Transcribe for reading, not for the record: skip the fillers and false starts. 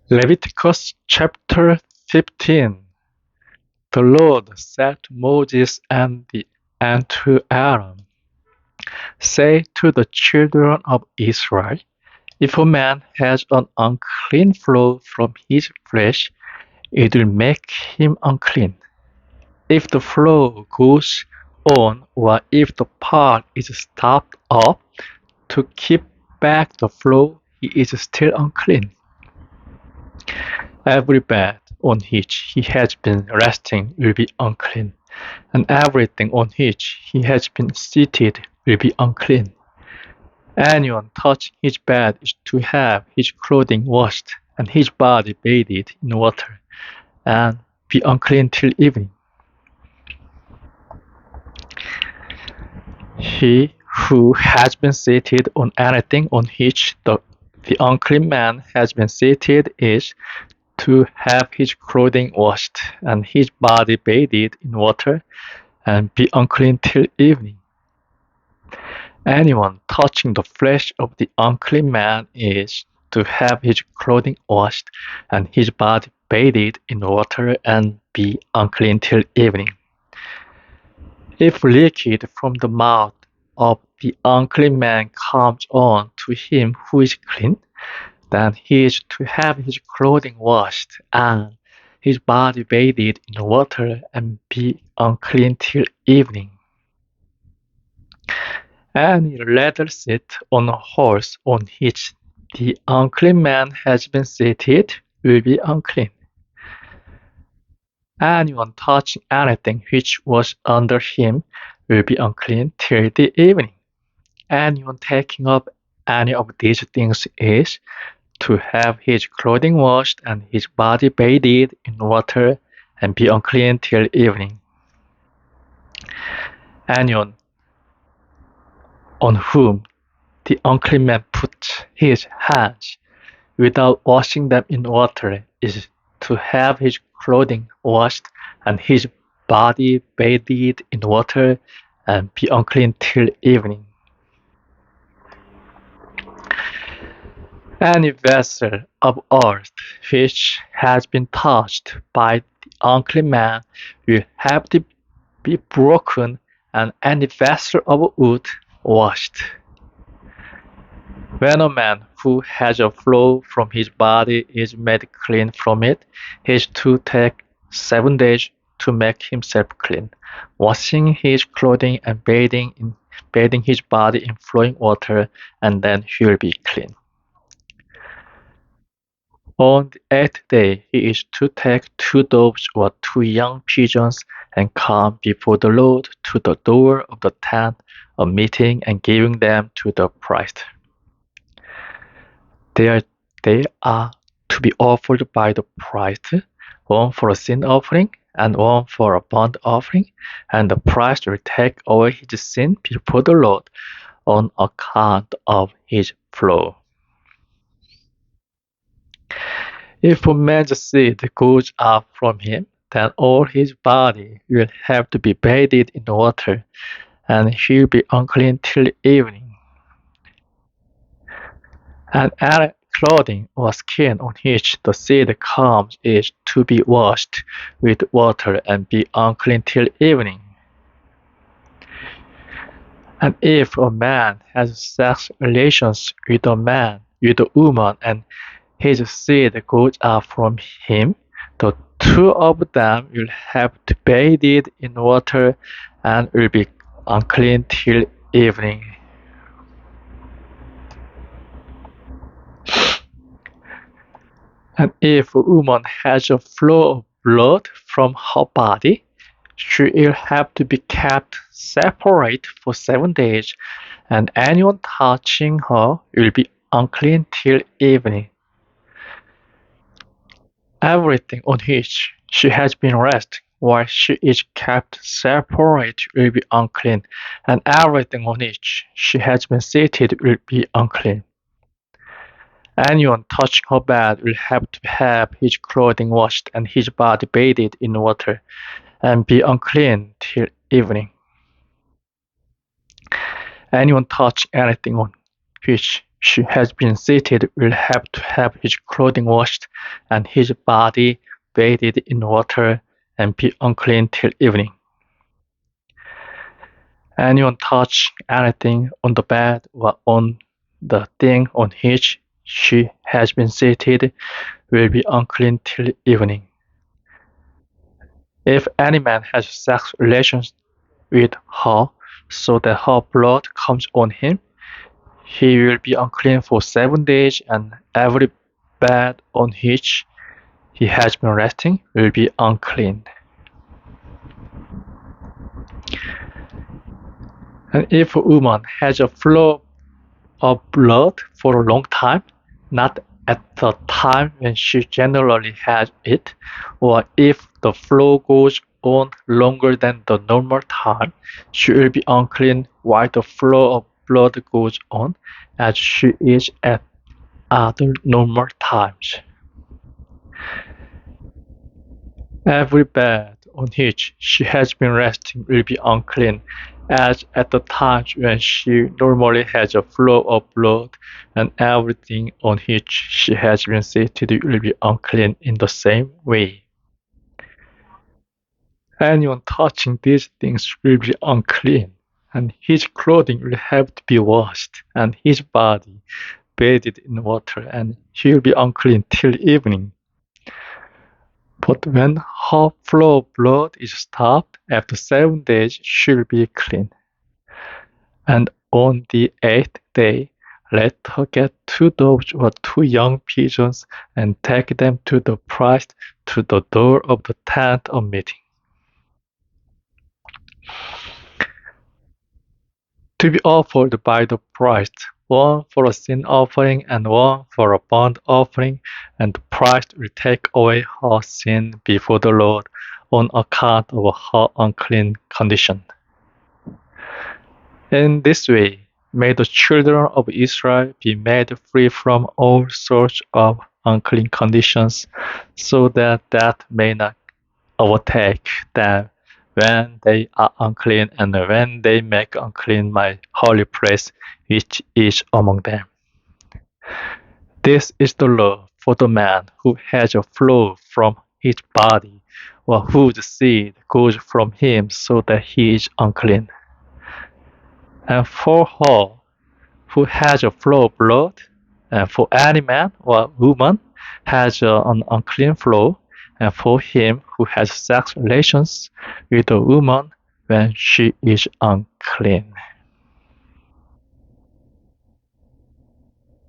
Leviticus Chapter 15. The Lord said to Moses and to Aaron, "Say to the children of Israel, if a man has an unclean flow from his flesh, it will make him unclean. If the flow goes on, or if the part is stopped up to keep back the flow, he is still unclean. Every bed on which he has been resting will be unclean, and everything on which he has been seated will be unclean. Anyone touching his bed is to have his clothing washed and his body bathed in water, and be unclean till evening. He who has been seated on anything on which the unclean man has been seated is to have his clothing washed and his body bathed in water, and be unclean till evening. Anyone touching the flesh of the unclean man is to have his clothing washed and his body bathed in water, and be unclean till evening. If liquid from the mouth of the unclean man comes on to him who is clean, then he is to have his clothing washed and his body bathed in water, and be unclean till evening. Any leather seat on a horse on which the unclean man has been seated will be unclean. Anyone touching anything which was under him will be unclean till the evening. Anyone taking up any of these things is to have his clothing washed and his body bathed in water, and be unclean till evening. Anyone on whom the unclean man puts his hands without washing them in water is to have his clothing washed and his body bathed in water, and be unclean till evening. Any vessel of earth which has been touched by the unclean man will have to be broken, and any vessel of wood washed. When a man who has a flow from his body is made clean from it, he is to take 7 days to make himself clean, washing his clothing and bathing his body in flowing water, and then he will be clean. On the 8th day he is to take 2 doves or 2 young pigeons, and come before the Lord to the door of the tent of meeting, and giving them to the priest. They are to be offered by the priest, one for a sin offering and one for a burnt offering, and the priest will take away his sin before the Lord on account of his flow. If a man's seed goes up from him, then all his body will have to be bathed in water, and he will be unclean till evening. And any clothing or skin on which the seed comes is to be washed with water, and be unclean till evening. And if a man has sex relations with a woman, and his seed goes up from him, the 2 of them will have to bathe it in water, and will be unclean till evening. And if a woman has a flow of blood from her body, she will have to be kept separate for 7 days, and anyone touching her will be unclean till evening. Everything on which she has been resting while she is kept separate will be unclean, and everything on which she has been seated will be unclean. Anyone touching her bed will have to have his clothing washed and his body bathed in water, and be unclean till evening. Anyone touching anything on which she has been seated will have to have his clothing washed and his body bathed in water and be unclean till evening. Anyone touching anything on the bed or on the thing on which she has been seated will be unclean till evening. If any man has sex relations with her so that her blood comes on him, he will be unclean for 7 days, and every bed on which he has been resting will be unclean. And if a woman has a flow of blood for a long time, not at the time when she generally has it, or if the flow goes on longer than the normal time, she will be unclean while the flow of blood goes on, as she is at other normal times. Every bed on which she has been resting will be unclean, as at the times when she normally has a flow of blood, and everything on which she has been seated will be unclean in the same way. Anyone touching these things will be unclean, and his clothing will have to be washed, and his body bathed in water, and he will be unclean till evening. But when her flow of blood is stopped, after 7 days she will be clean. And on the 8th day, let her get 2 doves or 2 young pigeons, and take them to the priest to the door of the tent of meeting. To be offered by the priest, one for a sin offering and one for a burnt offering, and the priest will take away her sin before the Lord on account of her unclean condition. In this way, may the children of Israel be made free from all sorts of unclean conditions, so that death may not overtake them when they are unclean, and when they make unclean my holy place which is among them. This is the law for the man who has a flow from his body, or whose seed goes from him so that he is unclean. And for her who has a flow of blood, and for any man or woman has an unclean flow, and for him who has sex relations with a woman when she is unclean.